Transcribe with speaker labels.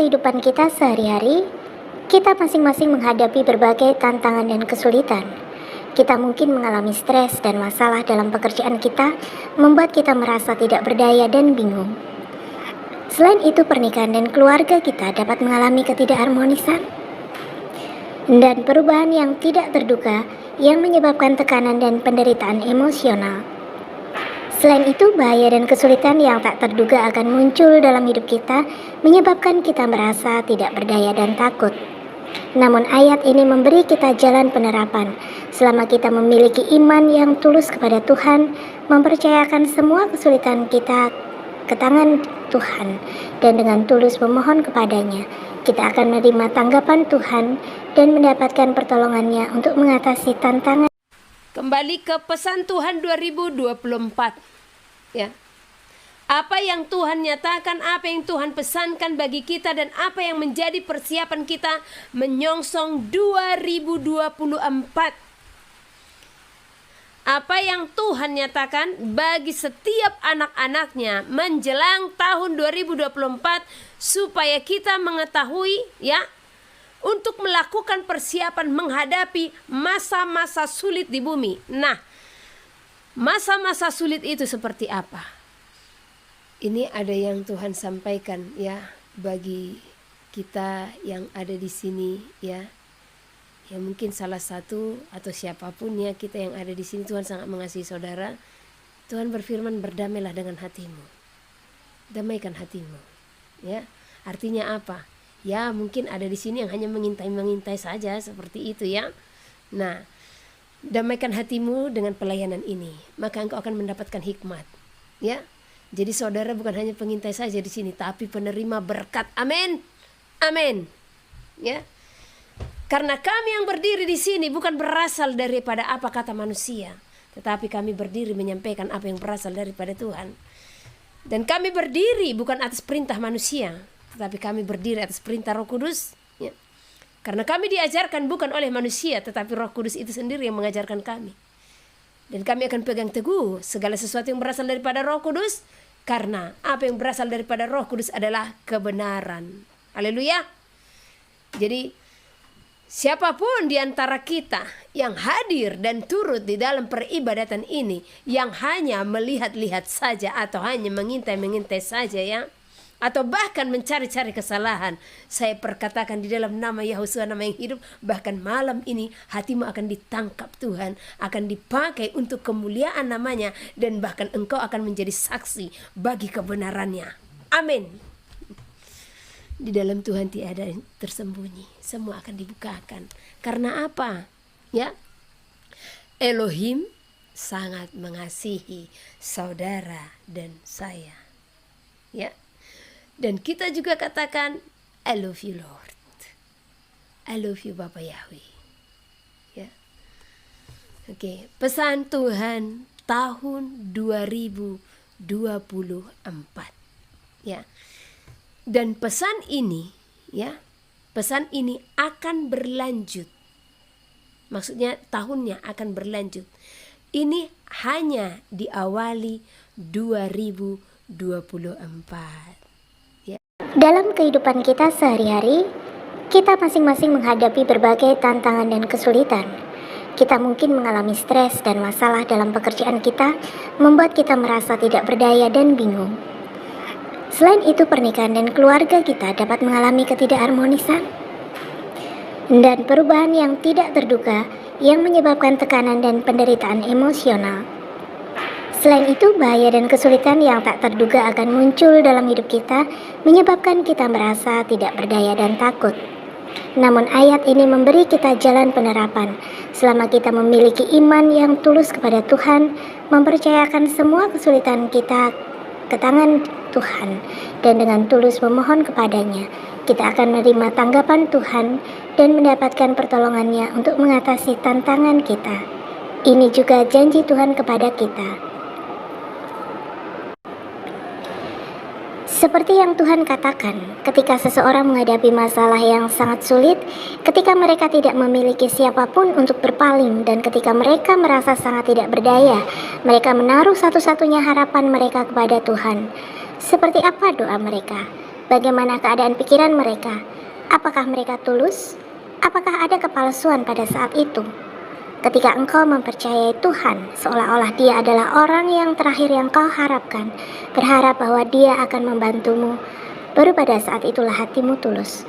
Speaker 1: kehidupan kita sehari-hari, kita masing-masing menghadapi berbagai tantangan dan kesulitan. Kita mungkin mengalami stres dan masalah dalam pekerjaan kita, membuat kita merasa tidak berdaya dan bingung. Selain itu, pernikahan dan keluarga kita dapat mengalami ketidakharmonisan dan perubahan yang tidak terduga yang menyebabkan tekanan dan penderitaan emosional. Selain itu, bahaya dan kesulitan yang tak terduga akan muncul dalam hidup kita, menyebabkan kita merasa tidak berdaya dan takut. Namun ayat ini memberi kita jalan penerapan. Selama kita memiliki iman yang tulus kepada Tuhan, mempercayakan semua kesulitan kita ke tangan Tuhan, dan dengan tulus memohon kepadanya, kita akan menerima tanggapan Tuhan dan mendapatkan pertolongannya untuk mengatasi tantangan.
Speaker 2: Kembali ke pesan Tuhan 2024. Ya. Apa yang Tuhan nyatakan, apa yang Tuhan pesankan bagi kita, dan apa yang menjadi persiapan kita menyongsong 2024. Apa yang Tuhan nyatakan bagi setiap anak-anaknya menjelang tahun 2024, supaya kita mengetahui, ya, untuk melakukan persiapan menghadapi masa-masa sulit di bumi. Nah, masa-masa sulit itu seperti apa? Ini ada yang Tuhan sampaikan, ya, bagi kita yang ada di sini, ya. Ya, mungkin salah satu atau siapapun, ya, kita yang ada di sini, Tuhan sangat mengasihi saudara. Tuhan berfirman, berdamailah dengan hatimu. Damaikan hatimu. Ya, artinya apa? Ya, mungkin ada di sini yang hanya mengintai saja seperti itu, ya. Nah, damaikan hatimu dengan pelayanan ini, maka engkau akan mendapatkan hikmat, ya. Jadi saudara bukan hanya pengintai saja di sini, tapi penerima berkat. Amin. Amin. Ya. Karena kami yang berdiri di sini bukan berasal daripada apa kata manusia, tetapi kami berdiri menyampaikan apa yang berasal daripada Tuhan. Dan kami berdiri bukan atas perintah manusia, tetapi kami berdiri atas perintah Roh Kudus, ya. Karena kami diajarkan bukan oleh manusia, tetapi Roh Kudus itu sendiri yang mengajarkan kami. Dan kami akan pegang teguh segala sesuatu yang berasal daripada Roh Kudus, karena apa yang berasal daripada Roh Kudus adalah kebenaran. Haleluya. Jadi siapapun di antara kita yang hadir dan turut di dalam peribadatan ini, yang hanya melihat-lihat saja atau hanya mengintai-mengintai saja, ya, atau bahkan mencari-cari kesalahan, saya perkatakan di dalam nama Yahusua, nama yang hidup, bahkan malam ini hatimu akan ditangkap Tuhan, akan dipakai untuk kemuliaan namanya, dan bahkan engkau akan menjadi saksi bagi kebenarannya. Amin. Di dalam Tuhan tiada yang tersembunyi, semua akan dibukakan. Karena apa? Ya, Elohim sangat mengasihi saudara dan saya, ya. Dan kita juga katakan, I love you Lord, I love you Bapak Yahweh, ya. Oke, pesan Tuhan tahun 2024, ya. Dan pesan ini, ya, pesan ini akan berlanjut. Maksudnya tahunnya akan berlanjut. Ini hanya diawali 2024.
Speaker 1: Dalam kehidupan kita sehari-hari, kita masing-masing menghadapi berbagai tantangan dan kesulitan. Kita mungkin mengalami stres dan masalah dalam pekerjaan kita, membuat kita merasa tidak berdaya dan bingung. Selain itu, pernikahan dan keluarga kita dapat mengalami ketidakharmonisan dan perubahan yang tidak terduga yang menyebabkan tekanan dan penderitaan emosional. Selain itu, bahaya dan kesulitan yang tak terduga akan muncul dalam hidup kita, menyebabkan kita merasa tidak berdaya dan takut. Namun ayat ini memberi kita jalan penerapan. Selama kita memiliki iman yang tulus kepada Tuhan, mempercayakan semua kesulitan kita ke tangan Tuhan, dan dengan tulus memohon kepadanya, kita akan menerima tanggapan Tuhan dan mendapatkan pertolongannya untuk mengatasi tantangan kita. Ini juga janji Tuhan kepada kita. Seperti yang Tuhan katakan, ketika seseorang menghadapi masalah yang sangat sulit, ketika mereka tidak memiliki siapapun untuk berpaling, dan ketika mereka merasa sangat tidak berdaya, mereka menaruh satu-satunya harapan mereka kepada Tuhan. Seperti apa doa mereka? Bagaimana keadaan pikiran mereka? Apakah mereka tulus? Apakah ada kepalsuan pada saat itu? Ketika engkau mempercayai Tuhan, seolah-olah Dia adalah orang yang terakhir yang kau harapkan, berharap bahwa Dia akan membantumu, baru pada saat itulah hatimu tulus.